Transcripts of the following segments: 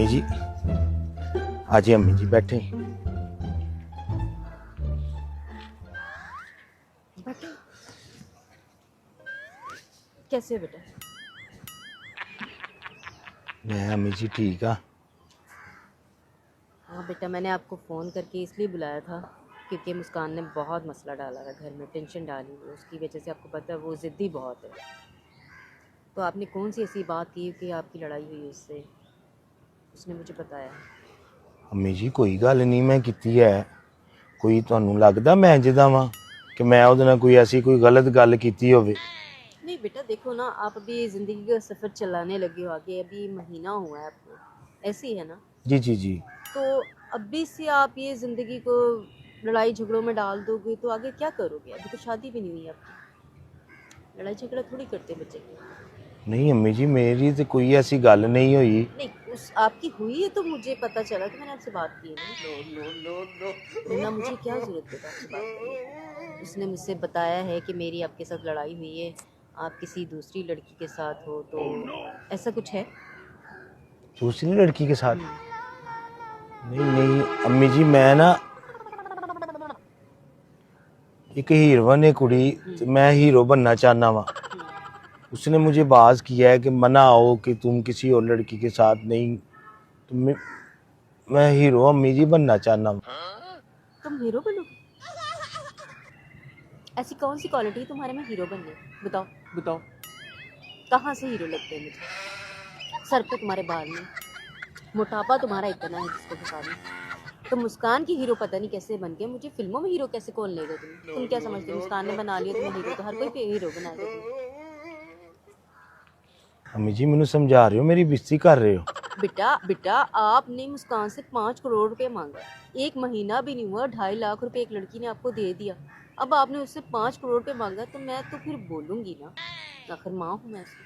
जी आज अम्मी जी बैठे। बट कैसे हो बेटा? मैं अम्मी जी ठीक हाँ। हाँ बेटा, मैंने आपको फ़ोन करके इसलिए बुलाया था क्योंकि मुस्कान ने बहुत मसला डाला है घर में, टेंशन डाली है उसकी वजह से। आपको पता है वो ज़िद्दी बहुत है। तो आपने कौन सी ऐसी बात की कि आपकी लड़ाई हुई उससे? उसने मुझे बताया। अम्मी जी कोई गल नहीं मैं की है। कोई तुहानू लगदा मैं जिदा वा कि मैं उहदे नाल कोई ऐसी कोई गलत गल कीती होवे? नहीं बेटा देखो ना, आप अभी ज़िंदगी का सफ़र चलाने लगे हो, आगे अभी महीना हुआ है आपको, ऐसे ही है ना? जी जी जी। तो अभी से आप ये ज़िंदगी को लड़ाई झगड़ों में डाल दोगे तो आगे क्या करोगे? अभी तो शादी भी नहीं हुई आपकी। लड़ाई झगड़ा थोड़ी करते बच्चे। नहीं अम्मी जी मेरी तो कोई ऐसी गल नहीं हुई। नहीं, उस आपकी हुई है तो मुझे पता चला तो मैंने आपसे बात की है ना। वरना मुझे क्या ज़रूरत है आपसे बात करने की? उसने मुझसे बताया है कि मेरी आपके साथ लड़ाई हुई है, आप किसी दूसरी लड़की के साथ हो, तो ऐसा कुछ है? दूसरी लड़की के साथ? हम्म। नहीं नहीं अम्मी जी मैं ना एक हीरोइन है कुड़ी तो मैं हीरो बनना चाहना वा। उसने मुझे बाज किया है कि मनाओ कि तुम किसी और लड़की के साथ नहीं। तो मैं हीरो अम्मी जी बनना चाहना वा। तुम हीरो बनोगे? ऐसी कौन सी क्वालिटी है तुम्हारे में हीरो बनने? बताओ बताओ, कहाँ से हीरो लगते हैं मुझे? सर पे तुम्हारे बाल नहीं, मोटापा तुम्हारा इतना है जिसको बता रही। तो मुस्कान की हीरो पता नहीं कैसे बन गया। मुझे फिल्मों में हीरो कैसे कौन लेगा? तुम क्या समझते हो मुस्कान ने बना लिया तुम्हें हीरो तो हर कोई हीरो बनाएगा तुम्हें? अम्मी जी मैनू समझा रहे हो मेरी बेइज्जती कर रहे हो? बेटा बेटा, आपने मुस्कान से 5 करोड़ रुपए मांगा, एक महीना भी नहीं हुआ, 2.5 लाख रुपए एक लड़की ने आपको दे दिया। अब आपने उससे 5 करोड़ रुपए मांगा तो मैं तो फिर बोलूंगी ना, आखिर माँ हूँ मैं उसकी।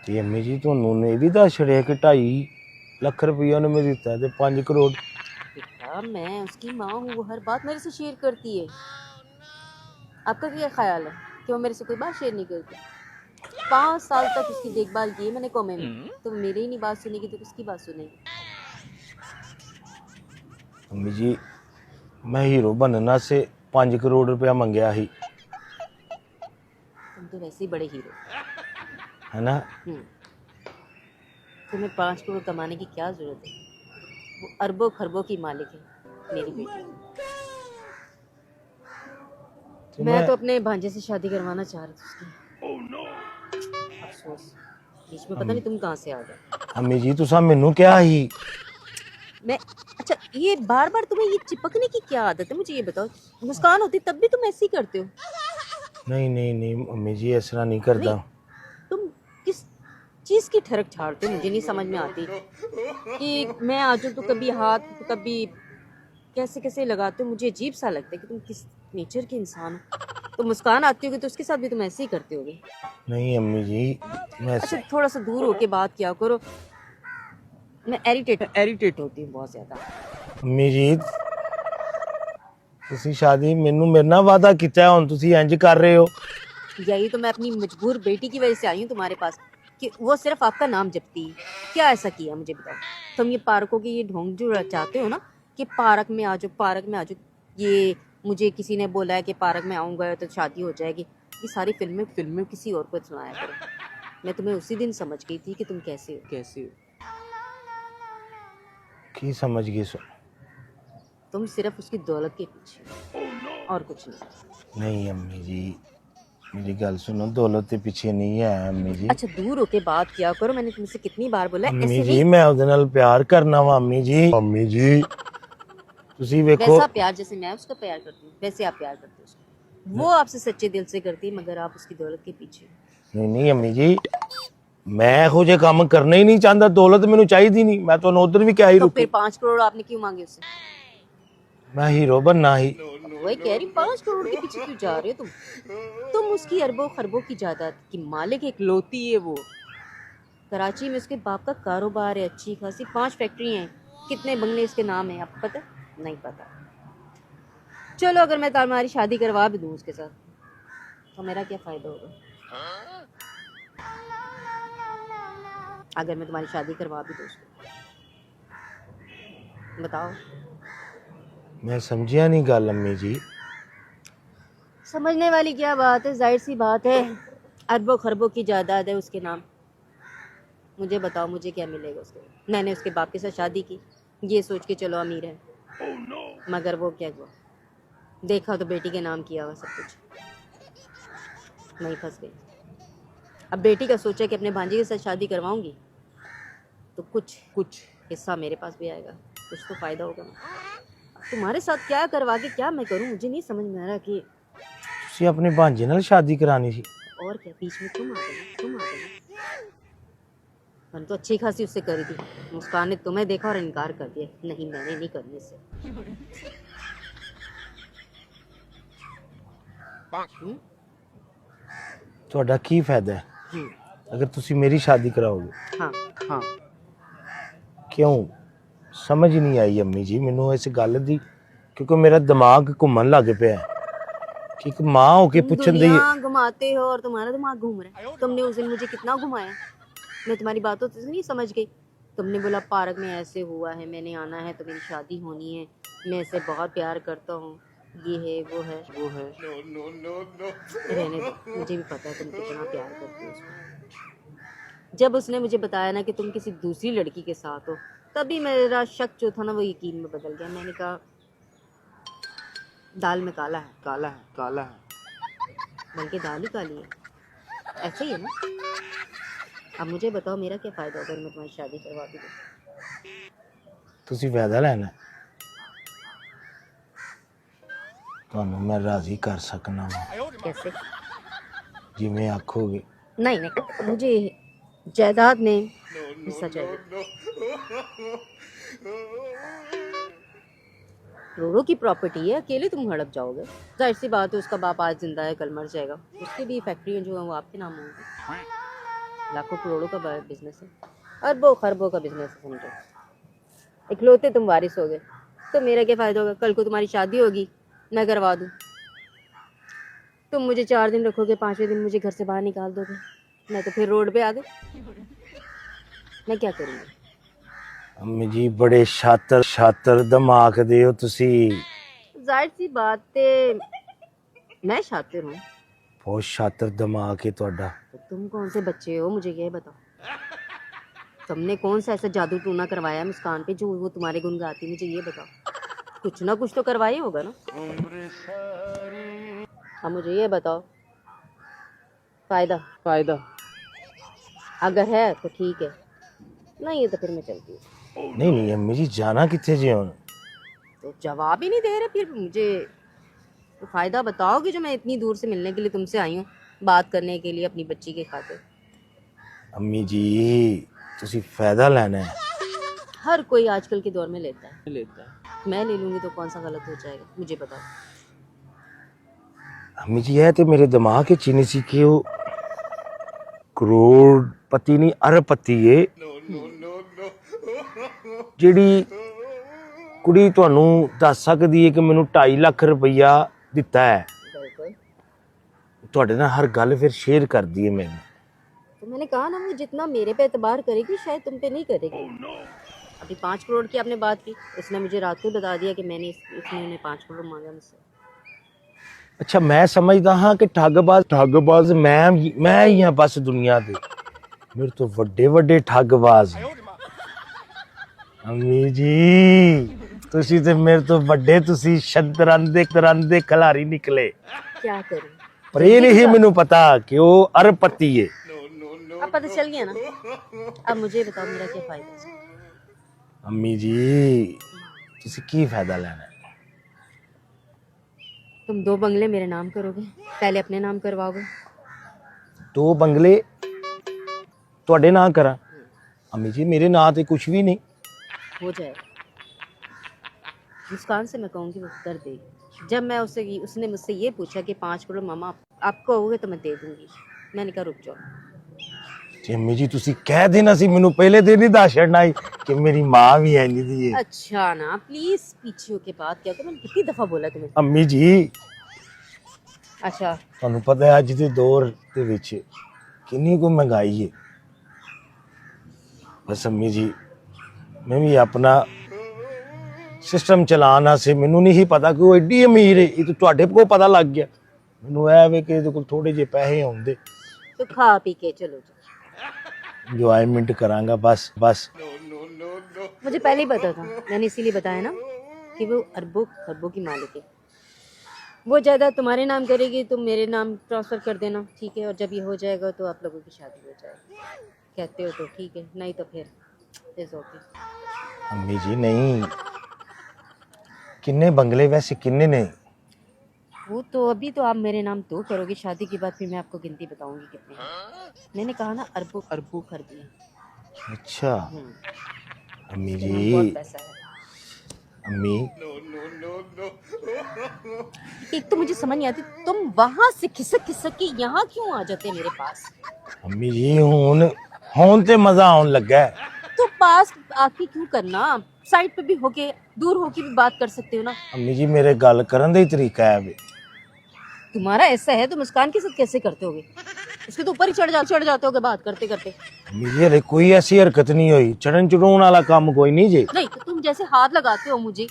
ते अम्मी जी तुहानू ने भी दस छड़िया कि 2.5 लाख रुपया उन्हें मैं दिता है 5 करोड़। बेटा मैं उसकी माँ हूँ, वो हर बात मेरे से शेयर करती है। आपका क्या ख्याल है कि वो मेरे से कोई बात शेयर नहीं करती? 5 साल तक उसकी देखभाल की है मैंने कोमे में, तो मेरी ही नहीं बात सुनेगी तो किसकी बात सुनेगी? अम्मी जी मैं हीरो बनना से 5 करोड़ रुपया मंगया ही तुम तो वैसे ही बड़े हीरो। है ना। तुम्हें 5 करोड़ कमाने की क्या जरूरत है? वो अरबों खरबों की मालिक है मेरी बेटी। तो मैं तो अपने भांजे से शादी करवाना चाह रही थी उसकी। अफसोस, बीच में पता नहीं तुम कहाँ से आ गए। अम्मी जी तुसा मैनू क्या ही? मैं अच्छा, ये बार बार तुम्हें ये चिपकने की क्या आदत है? मुझे ये बताओ, मुस्कान होती तब भी तुम ऐसे ही करते हो? नहीं नहीं नहीं अम्मी जी इस तरह नहीं नहीं, करता। तुम किस चीज की ठरक छाड़ते हो मुझे नहीं समझ में आती। कि मैं आ जाऊँ तो कभी हाथ तो कभी कैसे कैसे लगाते हो, मुझे अजीब सा लगता है कि तुम किस नेचर के इंसान हो। तो मुस्कान आती होगी तो उसके साथ भी तुम ऐसे ही करते होगे। नहीं अम्मी जी मैं अच्छा थोड़ा सा दूर होके बात किया करो, मैं एरिटेट होती हूँ बहुत ज्यादा। अम्मी जी तुसी शादी मैनू मेरे नाल वादा किया हुण तुसी इंज कर रहे हो। यही तो मैं अपनी मजबूर बेटी की वजह से आई हूँ तुम्हारे पास कि वो सिर्फ आपका नाम जपती है। क्या ऐसा किया मुझे बताओ? तुम ये पार्कों की ये ढोंग जो चाहते हो ना कि पार्क में आ जाओ, पार्क में आ जाओ, ये मुझे किसी ने बोला है कि पार्क में आऊँगा तो शादी हो जाएगी, ये सारी फिल्में फिल्में किसी और को सुनाया करो। मैं तुम्हें उसी दिन समझ गई थी कि तुम कैसे हो। की समझ गई सो? तुम सिर्फ उसकी दौलत के पीछे हो और कुछ नहीं। नहीं अम्मी जी मेरी गल सुनो दौलत के पीछे नहीं है अम्मी जी। अच्छा दूर होके बात किया करो, मैंने तुमसे कितनी बार बोला है, अम्मी ऐसे जी नहीं। मैं उहदे नाल प्यार करना वा अम्मी जी। अम्मी जी तुसी वेखो। वैसा प्यार जैसे मैं उसका प्यार करती हूँ वैसे आप प्यार करते हो उसको। वो आपसे सच्चे दिल से करती है मगर आप उसकी दौलत के पीछे हो। नहीं नहीं अम्मी जी मैं ਇਹੋ ਜਿਹੇ ਕੰਮ करना ही नहीं चाहता। दौलत मैनू चाहिए नहीं। मैं तो उधर भी क्या ही तो रुकी। फिर 5 करोड़ आपने क्यों मांगे उससे? मैं हीरो बनना ही। वही कह रही, 5 करोड़ के पीछे क्यों जा रहे हो तुम उसकी अरबों खरबों की जायदाद की मालिक एक लौती है वो। कराची में उसके बाप का कारोबार है, अच्छी खासी 5 फैक्ट्री हैं। कितने बंगले इसके नाम है आपको पता? नहीं पता। चलो अगर मैं तुम्हारी शादी करवा भी दूँ उसके साथ तो मेरा क्या फायदा होगा? अगर मैं तुम्हारी शादी करवा भी दूँ उसको बताओ। मैं समझिया नहीं गल अम्मी जी। समझने वाली क्या बात है, जाहिर सी बात है, अरबों खरबों की जायदाद है उसके नाम। मुझे बताओ मुझे क्या मिलेगा उसके। मैंने उसके बाप के साथ शादी की ये सोच के चलो अमीर है, मगर वो क्या हुआ, देखा तो बेटी के नाम किया हुआ सब कुछ, नहीं फंस गई। अब बेटी का सोचा कि अपने भांजे के साथ शादी करवाऊंगी तो कुछ कुछ हिस्सा मेरे पास भी आएगा, कुछ तो फायदा होगा ना। तुम्हारे साथ क्या करवा के क्या मैं करूं, मुझे नहीं समझ में आ रहा कि। तुसी अपने भांजे नाल शादी करानी सी? और क्या, बीच में तुम आ गए, तुम आ गए। मैंने तो अच्छी खासी उससे करी थी, मुस्कान ने तुम्हें देखा और इनकार कर दिया, नहीं मैंने नहीं करनी इससे। हम्म? ਤੁਹਾਡਾ ਕੀ ਫਾਇਦਾ ਹੈ अगर तुसी मेरी शादी कराओगे? हाँ हाँ। क्यों समझ ही नहीं आई अम्मी जी मैनू इस गल दी, क्योंकि मेरा दिमाग घूमन लग पिया कि एक माँ होके तुम पुछन दी। दुनिया घुमाते हो और तुम्हारा दिमाग घूम रहा है। तुमने उस दिन मुझे कितना घुमाया, मैं तुम्हारी बातों से नहीं समझ गई। तुमने बोला पार्क में ऐसे हुआ है, मैंने आना है, तो मेरी शादी होनी है, मैं इसे बहुत प्यार करता हूँ, ये है वो है वो है। रहने दो, मुझे भी पता है तुम कितना प्यार करते हो उसको। जब उसने मुझे बताया ना कि तुम किसी दूसरी लड़की के साथ हो, तभी मेरा शक जो था ना वो यकीन में बदल गया। मैंने कहा दाल में काला है, काला है, काला है, बल्कि दाल ही काली है, ऐसे ही है ना। अब मुझे बताओ मेरा क्या फ़ायदा अगर मैं तुम्हारी शादी करवा दूँ तो? तुसी फायदा लेना है? ਤੁਹਾਨੂੰ मैं राजी कर सकना वा कैसे? जिवें आखोगे। नहीं नहीं, मुझे जायदाद में हिस्सा चाहिए। करोड़ों की प्रॉपर्टी है, अकेले तुम हड़प जाओगे? जाहिर सी बात है उसका बाप आज जिंदा है कल मर जाएगा, उसकी भी फैक्ट्री जो है वो आपके नाम होंगी। लाखों करोड़ों का बिजनेस है, अरबों खरबों का बिजनेस है समझो। इकलौते तुम वारिस हो गए तो मेरा क्या फ़ायदा होगा? कल को तुम्हारी शादी होगी, मैं करवा दूँ, तुम मुझे 4 दिन रखोगे, 5वें दिन मुझे घर से बाहर निकाल दोगे, मैं तो फिर रोड पे आ गई, मैं क्या करूँगी? अम्मी जी बड़े शातर शातर दिमाग दे हो तुसी। जाहिर सी बात है मैं शातिर हूँ। बहुत शातर दिमाग है ਤੁਹਾਡਾ। तो तुम कौन से बच्चे हो मुझे ये बताओ? तुमने कौन सा ऐसा जादू टूना करवाया मुस्कान पे जो वो तुम्हारे गुण गाती, मुझे ये बताओ। कुछ ना कुछ तो करवाई होगा ना। अब मुझे ये बताओ फायदा फायदा अगर है तो ठीक है, नहीं है तो फिर मैं चलती हूँ। नहीं नहीं अम्मी जी जाना किथे जे हुन? तो जवाब ही नहीं दे रहे फिर मुझे। तो फायदा बताओ कि जो मैं इतनी दूर से मिलने के लिए तुमसे आई हूँ, बात करने के लिए अपनी बच्ची के खातिर। अम्मी जी तुसी फायदा लेना है? हर कोई आजकल के दौर में लेता है, मैं ले लूंगी तो कौन सा गलत हो जाएगा, मुझे बताओ। अम्मी जी है तो मेरे दिमाग च नहीं सी कि वो करोड़पति नहीं अरबपति है ਜਿਹੜੀ ਕੁੜੀ ਤੁਹਾਨੂੰ ਦੱਸ ਸਕਦੀ ਹੈ ਕਿ ਮੈਨੂੰ 2.5 ਲੱਖ ਰੁਪਈਆ ਦਿੱਤਾ ਹੈ, ਤੁਹਾਡੇ ਨਾਲ ਹਰ ਗੱਲ ਫਿਰ शेयर करदी है मैंने। तो मैंने कहा ना वो जितना मेरे पे एतबार करेगी शायद तुम पे नहीं करेगी। अभी 5 करोड़ की आपने बात की, उसने मुझे रात को बता दिया कि मैंने इसने उन्हें 5 करोड़ मांगा मुझसे। अच्छा मैं समझदा हाँ कि ठगबाज मैं ही हाँ बस दुनिया दे, मेरे तो ਵੱਡੇ ਵੱਡੇ ਠਗਬਾਜ਼। अम्मी जी तुसी ते मेरे तो ਵੱਡੇ तुसी शतरंज दे खिलाड़ी निकले। क्या करूं? पर ये नहीं मैनू पता कि वो अरबपति है। अब पता चल गया ना। अब मुझे बताओ मेरा क्या फायदा है? अम्मी जी तुसी की फायदा लेना है? तुम 2 बंगले मेरे नाम करोगे, पहले अपने नाम करवाओगे। 2 बंगले ਤੁਹਾਡੇ ਨਾਂ करा? अम्मी जी मेरे नां ते कुछ भी नहीं हो जाएगा। मुस्कान से मैं कहूँगी वो कर देगी। जब मैं उसने मुझसे ये पूछा कि 5 करोड़ मामा आपको होगे तो मैं दे दूंगी, मैंने कहा रुक जाओ। जी अम्मी जी तुसी कह देना सी मैनू पहले दिन ही दस छड़ना ही कि मेरी मां भी है नहीं दी है। अच्छा ना प्लीज पीछे होके बात क्या करो, मैंने कितनी दफा बोला तुम्हें। अम्मी जी अच्छा ਤੁਹਾਨੂੰ ਪਤਾ ਹੈ ਅੱਜ ਦੇ ਦੌਰ ਦੇ ਵਿੱਚ ਕਿੰਨੀ ਕੁ ਮਹਿੰਗਾਈ ਹੈ। बस अम्मी जी मैं भी अपना ਸਿਸਟਮ ਚਲਾਉਣ ਸੇ ਮੈਨੂੰ ਨਹੀਂ ਸੀ ਪਤਾ ਕਿ ਉਹ ਐਡੀ ਅਮੀਰ ਹੈ। ਇਹ ਤਾਂ ਤੁਹਾਡੇ ਕੋਲ ਪਤਾ ਲੱਗ ਗਿਆ। ਮੈਨੂੰ ਇਹ ਵੇ ਕਿ ਇਹਦੇ ਕੋਲ ਥੋੜੇ ਜਿਹੇ ਪੈਸੇ ਆਉਂਦੇ तो खा पी के चलो जाओ। ਇੰਜੋਇਮੈਂਟ ਕਰਾਂਗਾ ਬਸ ਬਸ। मुझे पहले ही पता था, मैंने इसीलिए बताया ना कि वो अरबों खरबों की मालिक है। वो जायदाद तुम्हारे नाम करेगी, तुम मेरे नाम ट्रांसफ़र कर देना, ठीक है। और जब ये हो जाएगा तो आप लोगों की शादी हो जाएगी। कहते हो तो ठीक है, नहीं तो फिर इज ओके। अम्मी जी नहीं, किन्ने बंगले वैसे किन्ने ने? वो तो अभी तो आप मेरे नाम तो करोगे, शादी के बाद फिर मैं आपको गिनती बताऊंगी कितने हैं। मैंने कहा ना अरबों अरबों खरबी। अच्छा अम्मी जी, बहुत पैसा है। अम्मी एक तो मुझे समझ नहीं आती, तुम वहां से खिसक खिसक के यहाँ क्यों आ जाते हैं मेरे पास? अम्मी जी हुन ते मजा आने लगा है। तो पास आके क्यों करना, साइड पे भी होके दूर होके भी बात कर सकते हो ना। अम्मी जी मेरे गल करन दा ही तरीका है वे। तुम्हारा ऐसा है तो मुस्कान के साथ कैसे करते होगे? उसके तो ऊपर ही चढ़ जाते होगे बात करते करते। अम्मी जी अरे कोई ऐसी हरकत नहीं हुई, चढ़न चढ़ाने वाला काम कोई नहीं जी। नहीं तो तुम जैसे हाथ लगाते हो मुझे,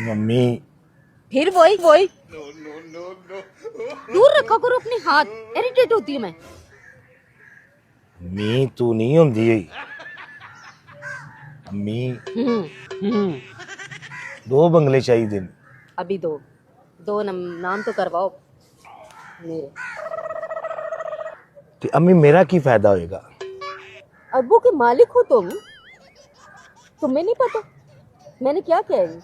मम्मी फिर वही वही दूर रखा करो अपने हाथ, इरिटेट होती हूँ मैं। अम्मी तू नहीं होंदी हुई। अम्मी दो बंगले चाहिए ने। अभी दो दो नाम तो करवाओ मेरे। तो अम्मी मेरा की फायदा होएगा? अरबों के मालिक हो तुम, तुम्हें नहीं पता मैंने क्या कह रही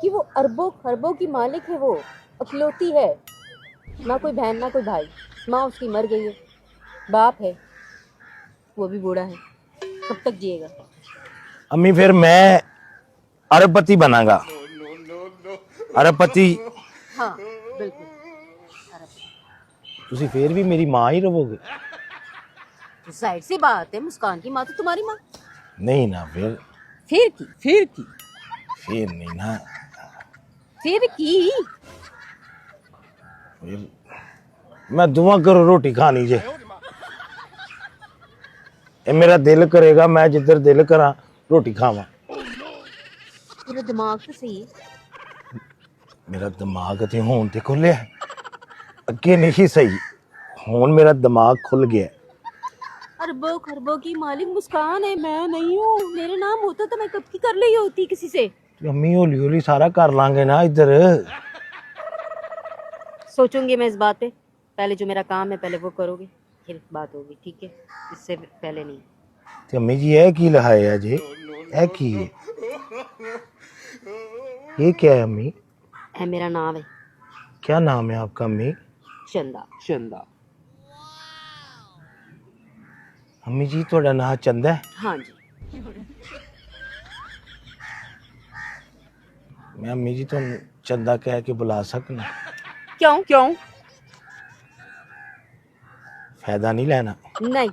कि वो अरबों खरबों की मालिक है। वो अकलौती है, ना कोई बहन ना कोई भाई, माँ उसकी मर गई है, बाप है वो भी बूढ़ा है, कब तक जिएगा? अम्मी फिर मैं अरबपति बनागा। अरबपति हाँ बिल्कुल। तुसी फिर भी मेरी माँ ही रहोगे? तो जाहिर सी बात है, मुस्कान की माँ तो तुम्हारी माँ। नहीं ना फिर फिर की फिर नहीं ना फिर की फिर मैं दुआ करो रोटी खानी जे। ये मेरा दिल करेगा मैं जिधर दिल करा रोटी खावा। पूरा दिमाग तो सही है। मेरा दिमाग ते हुन ते खुले है, अगे नहीं सही, हुन मेरा दिमाग खुल गया। अरबों खरबों की मालिक मुस्कान है, मैं नहीं हूँ। मेरे नाम होता तो मैं कब की कर ली होती किसी से। तो अम्मी हौली हौली सारा कर लांगे ना इधर। सोचूंगी मैं इस बात पे, पहले जो मेरा काम है पहले वो करोगे, फिर बात होगी, ठीक है? इससे पहले नहीं। ते अम्मी जी ये की लहाया जे? ये की है? ये क्या है अम्मी? है मेरा नाम है क्या नाम है आपका अम्मी? चंदा। चंदा अम्मी जी थोड़ा नाम चंदा है? हाँ जी। मैं अम्मी जी तुम चंदा कह के बुला सकना? क्यों क्यों? फायदा नहीं लेना? नहीं,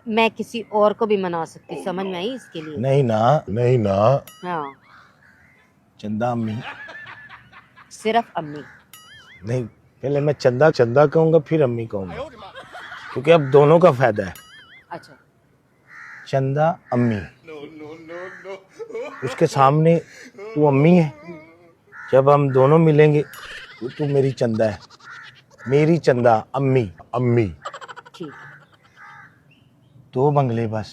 मैं किसी और को भी मना सकती, समझ में आई? इसके लिए नहीं ना हाँ, चंदा अम्मी सिर्फ अम्मी। नहीं, पहले मैं चंदा चंदा कहूँगा फिर अम्मी कहूँगा, क्योंकि अब दोनों का फायदा है। अच्छा चंदा अम्मी, उसके सामने तू अम्मी है। जब हम दोनों मिलेंगे तो तू मेरी चंदा है, मेरी चंदा अम्मी अम्मी। ठीक, दो बंगले बस।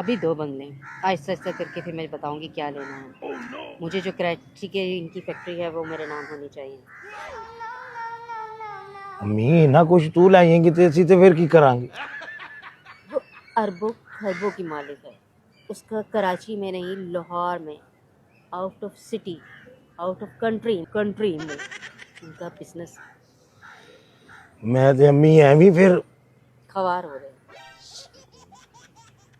अभी दो बंगले, आहिस्ता आहिस्ता करके फिर मैं बताऊंगी क्या लेना है। मुझे जो कराची के इनकी फैक्ट्री है वो मेरे नाम होनी चाहिए। अम्मी ना कुछ तू लाएंगी तो असी तो फिर की करांगे? वो अरबों खरबों की मालिक है, उसका कराची में नहीं लाहौर में, out of city, out of country में उनका बिजनेस। मैं तो अम्मी है भी फिर खवार हो रहे हैं।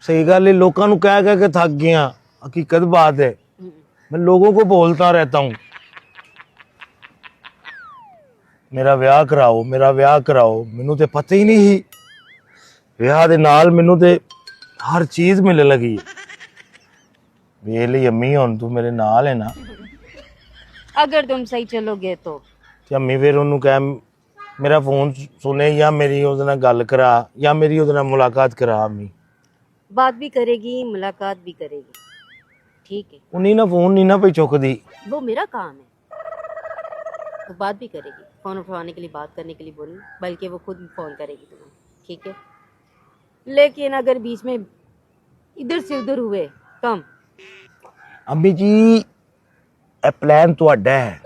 सही गल है, लोगों को कह कह के थक गया। हकीकत बात है, मैं लोगों को बोलता रहता हूँ मेरा ब्याह कराओ मेरा ब्याह कराओ। मैनू तो पता ही नहीं ही ब्याह दे नाल मैनू ते हर चीज मिलने लगी। वेली अम्मी हुन तू मेरे नाल है ना? अगर तुम सही चलोगे तो ते अम्मी फिर ओनू कह मेरा फोन सुने या मेरी ਉਹਦੇ ਨਾਲ ਗੱਲ करा या मेरी ਉਹਦੇ ਨਾਲ मुलाकात करा। अम्मी बात भी करेगी, मुलाकात भी करेगी, ठीक है। उन्हीं ना फोन नहीं ना पे चुकदी। वो मेरा काम है, वो बात भी करेगी, फोन उठवाने के लिए, बात करने के लिए बोलूँ, बल्कि वो खुद फोन करेगी तुम्हें, ठीक है। लेकिन अगर बीच में इधर से उधर हुए कम। अम्मी जी ए प्लान ਤੁਹਾਡਾ है,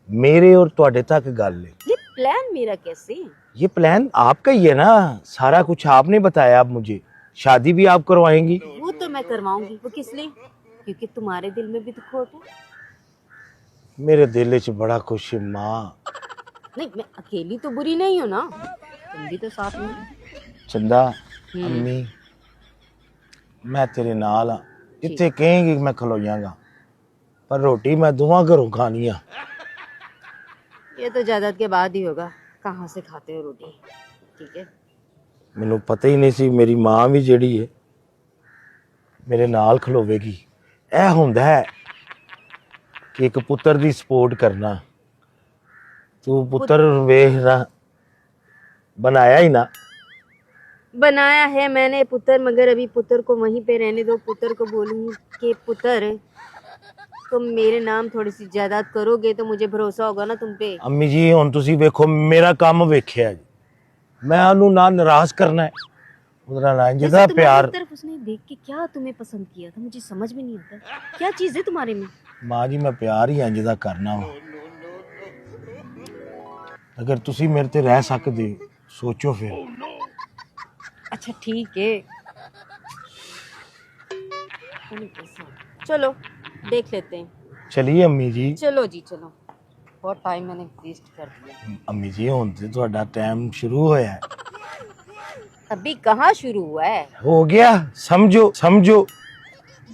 मेरे और ਤੁਹਾਡੇ तक गल है। ये प्लान मेरा कैसे? ये प्लान आपका ही है ना, सारा कुछ आपने बताया। अब मुझे शादी भी आप करवाएंगी? वो तो मैं करवाऊंगी, वो किस लिए? क्योंकि तुम्हारे दिल में भी तो खोट है। मेरे दिल च बड़ा खुश है माँ। नहीं, मैं अकेली तो बुरी नहीं हूँ ना, तुम भी तो साथ में हो। चंदा अम्मी मैं तेरे नाल हाँ, जिथे कहेंगी मैं खलो जाऊंगा, पर रोटी मैं दोवां घरों खानी आ। ये तो जायदाद के बाद ही होगा, कहाँ से खाते हो रोटी, ठीक है। ਮੈਨੂੰ ਪਤਾ ਹੀ ਨਹੀਂ ਸੀ ਮੇਰੀ ਮਾਂ ਵੀ ਜਿਹੜੀ ਹੈ ਮੇਰੇ ਨਾਲ ਖਲੋਵੇਗੀ। ਇਹ ਹੁੰਦਾ ਹੈ ਕਿ ਇੱਕ ਪੁੱਤਰ ਦੀ ਸਪੋਰਟ ਕਰਨਾ। ਤੂੰ ਪੁੱਤਰ ਵੇਖ ਨਾ बनाया ही ना। बनाया है मैंने पुत्र, मगर अभी पुत्र को वहीं पे रहने दो। पुत्र को बोलूँ कि पुत्र तुम मेरे नाम थोड़ी सी जायदाद करोगे तो मुझे भरोसा होगा ना तुम पे। अम्मी जी हुण तुसीं वेखो मेरा काम वेखिया जी, मैं ਉਹਨੂੰ ना नाराज करना है, ਉਹਦਾ ना जिदा प्यार। तरफ उसने देख के क्या तुम्हें पसंद किया था, मुझे समझ में नहीं आता, क्या चीज है तुम्हारे में? माँ जी मैं प्यार ही इंज दा करना वा। अगर तुसी मेरे ते रह सकदे सोचो फिर। अच्छा ठीक है, चलो देख लेते हैं। चलिए अम्मी जी। चलो जी चलो, बहुत टाइम मैंने वेस्ट कर दिया। अम्मी जी हुण ते तुहाडा टाइम शुरू होया है। अभी कहाँ शुरू हुआ है, हो गया, समझो समझो।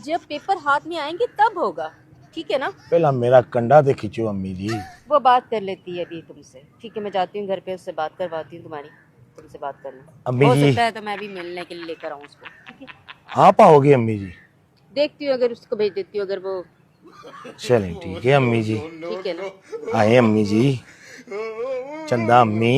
जब पेपर हाथ में आएंगे तब होगा, ठीक है ना। पहला मेरा कंडा ते खींचो अम्मी जी। वो बात कर लेती है अभी तुमसे, ठीक है। मैं जाती हूँ घर पे, उससे बात करवाती हूँ तुम्हारी, तुमसे बात करना। अम्मी हो जी सकता है तो मैं भी मिलने के लिए लेकर आऊँ उसको, ठीक है। आप आओगे अम्मी जी? देखती हूँ, अगर उसको भेज देती हूँ, अगर वो चलें ठीक है अम्मी जी। ठीक है ना। आए अम्मी जी। चंदा अम्मी।